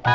Hello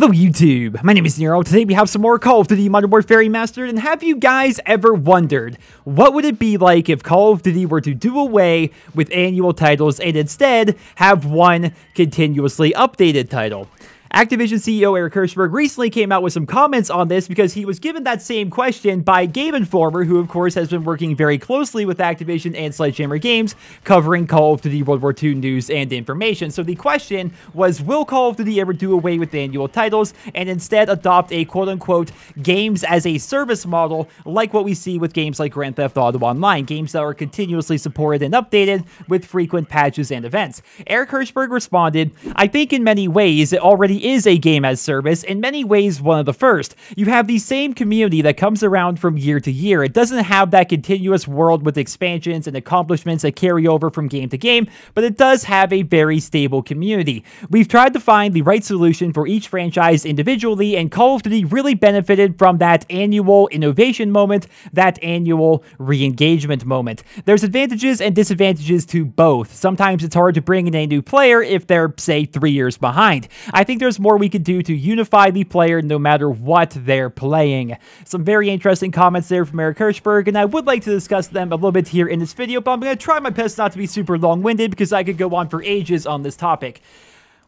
YouTube, my name is Nero. Today we have some more Call of Duty Modern Warfare Remastered, and have you guys ever wondered, what would it be like if Call of Duty were to do away with annual titles and instead have one continuously updated title? Activision CEO Eric Hirshberg recently came out with some comments on this because he was given that same question by GameInformer, who of course has been working very closely with Activision and Sledgehammer Games, covering Call of Duty World War II news and information. So the question was, will Call of Duty ever do away with annual titles and instead adopt a quote-unquote games as a service model like what we see with games like Grand Theft Auto Online, games that are continuously supported and updated with frequent patches and events? Eric Hirshberg responded, "I think in many ways it already is a game as service, in many ways one of the first. You have the same community that comes around from year to year. It doesn't have that continuous world with expansions and accomplishments that carry over from game to game, but it does have a very stable community. We've tried to find the right solution for each franchise individually, and Call of Duty really benefited from that annual innovation moment, that annual re-engagement moment. There's advantages and disadvantages to both. Sometimes it's hard to bring in a new player if they're, say, 3 years behind. I think there's more we could do to unify the player no matter what they're playing." Some very interesting comments there from Eric Hirshberg, and I would like to discuss them a little bit here in this video, but I'm going to try my best not to be super long-winded because I could go on for ages on this topic.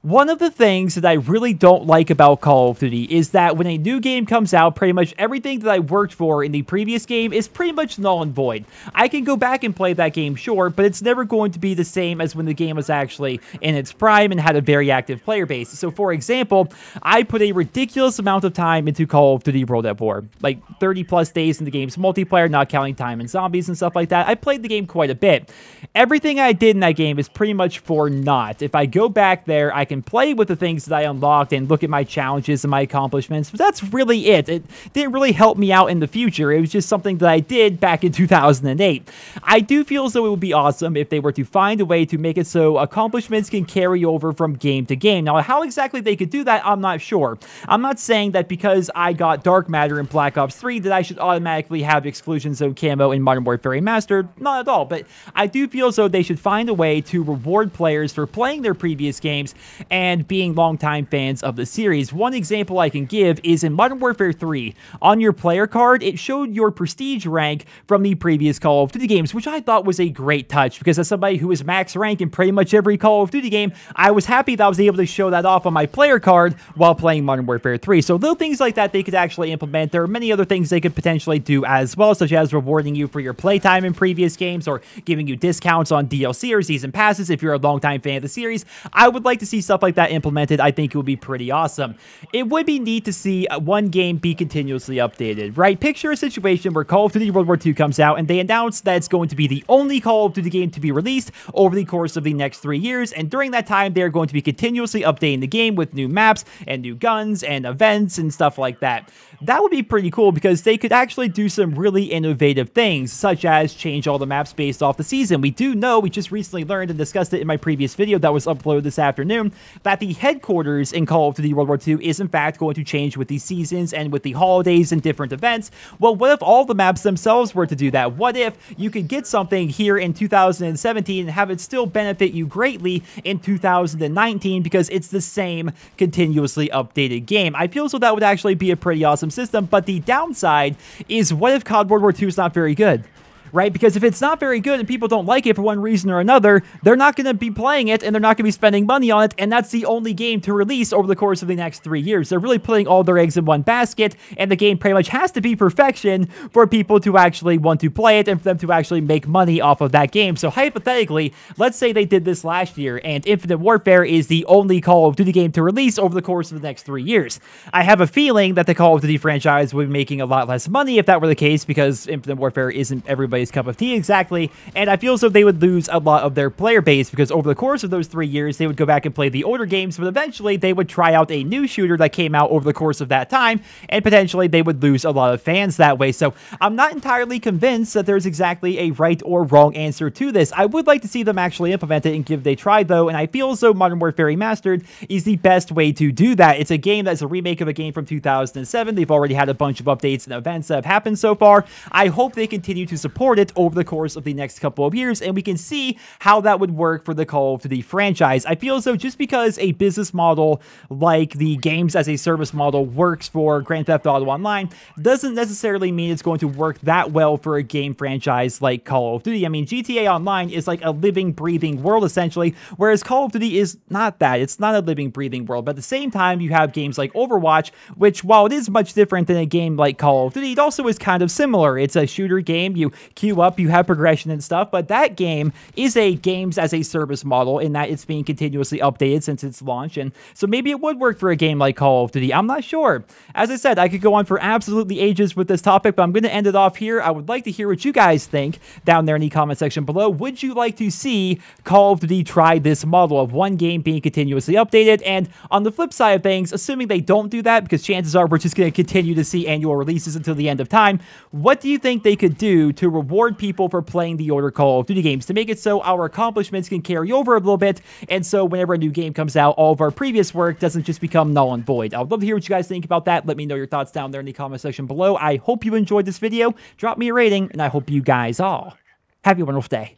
One of the things that I really don't like about Call of Duty is that when a new game comes out, pretty much everything that I worked for in the previous game is pretty much null and void. I can go back and play that game, sure, but it's never going to be the same as when the game was actually in its prime and had a very active player base. So for example, I put a ridiculous amount of time into Call of Duty World at War, like 30 plus days in the game's multiplayer, not counting time in zombies and stuff like that. I played the game quite a bit. Everything I did in that game is pretty much for naught. If I go back there, I can play with the things that I unlocked and look at my challenges and my accomplishments, but that's really it. It didn't really help me out in the future. It was just something that I did back in 2008. I do feel as though it would be awesome if they were to find a way to make it so accomplishments can carry over from game to game. Now, how exactly they could do that, I'm not sure. I'm not saying that because I got Dark Matter in Black Ops 3 that I should automatically have Exclusion Zone camo in Modern Warfare Remastered. Not at all, but I do feel as though they should find a way to reward players for playing their previous games and being longtime fans of the series. One example I can give is in Modern Warfare 3. On your player card, it showed your prestige rank from the previous Call of Duty games, which I thought was a great touch, because as somebody who is max rank in pretty much every Call of Duty game, I was happy that I was able to show that off on my player card while playing Modern Warfare 3. So little things like that they could actually implement. There are many other things they could potentially do as well, such as rewarding you for your playtime in previous games, or giving you discounts on DLC or season passes if you're a longtime fan of the series. I would like to see stuff like that implemented. I think it would be pretty awesome. It would be neat to see one game be continuously updated, right? Picture a situation where Call of Duty World War II comes out and they announce that it's going to be the only Call of Duty game to be released over the course of the next 3 years, and during that time they're going to be continuously updating the game with new maps and new guns and events and stuff like that. That would be pretty cool because they could actually do some really innovative things, such as change all the maps based off the season. We do know, we just recently learned and discussed it in my previous video that was uploaded this afternoon, that the headquarters in Call of Duty World War II is in fact going to change with the seasons and with the holidays and different events. Well, what if all the maps themselves were to do that? What if you could get something here in 2017 and have it still benefit you greatly in 2019 because it's the same continuously updated game? I feel so that would actually be a pretty awesome system, but the downside is, what if COD World War II is not very good? Right? Because if it's not very good and people don't like it for one reason or another, they're not going to be playing it and they're not going to be spending money on it, and that's the only game to release over the course of the next 3 years. They're really putting all their eggs in one basket, and the game pretty much has to be perfection for people to actually want to play it and for them to actually make money off of that game. So hypothetically, let's say they did this last year and Infinite Warfare is the only Call of Duty game to release over the course of the next 3 years. I have a feeling that the Call of Duty franchise would be making a lot less money if that were the case, because Infinite Warfare isn't everybody's cup of tea exactly, and I feel as though they would lose a lot of their player base, because over the course of those 3 years they would go back and play the older games, but eventually they would try out a new shooter that came out over the course of that time, and potentially they would lose a lot of fans that way. So I'm not entirely convinced that there's exactly a right or wrong answer to this. I would like to see them actually implement it and give it a try though, and I feel as though Modern Warfare Remastered is the best way to do that. It's a game that's a remake of a game from 2007. They've already had a bunch of updates and events that have happened so far. I hope they continue to support support it over the course of the next couple of years, and we can see how that would work for the Call of Duty franchise. I feel as though just because a business model like the games as a service model works for Grand Theft Auto Online doesn't necessarily mean it's going to work that well for a game franchise like Call of Duty. I mean, GTA Online is like a living, breathing world essentially, whereas Call of Duty is not that. It's not a living, breathing world, but at the same time, you have games like Overwatch, which while it is much different than a game like Call of Duty, it also is kind of similar. It's a shooter game. You queue up, you have progression and stuff, but that game is a games as a service model in that it's being continuously updated since its launch, and so maybe it would work for a game like Call of Duty. I'm not sure. As I said, I could go on for absolutely ages with this topic, but I'm going to end it off here. I would like to hear what you guys think down there in the comment section below. Would you like to see Call of Duty try this model of one game being continuously updated? And on the flip side of things, assuming they don't do that, because chances are we're just going to continue to see annual releases until the end of time, what do you think they could do to reward people for playing the older Call of Duty games, to make it so our accomplishments can carry over a little bit, and so whenever a new game comes out, all of our previous work doesn't just become null and void? I would love to hear what you guys think about that. Let me know your thoughts down there in the comment section below. I hope you enjoyed this video. Drop me a rating, and I hope you guys all have a wonderful day.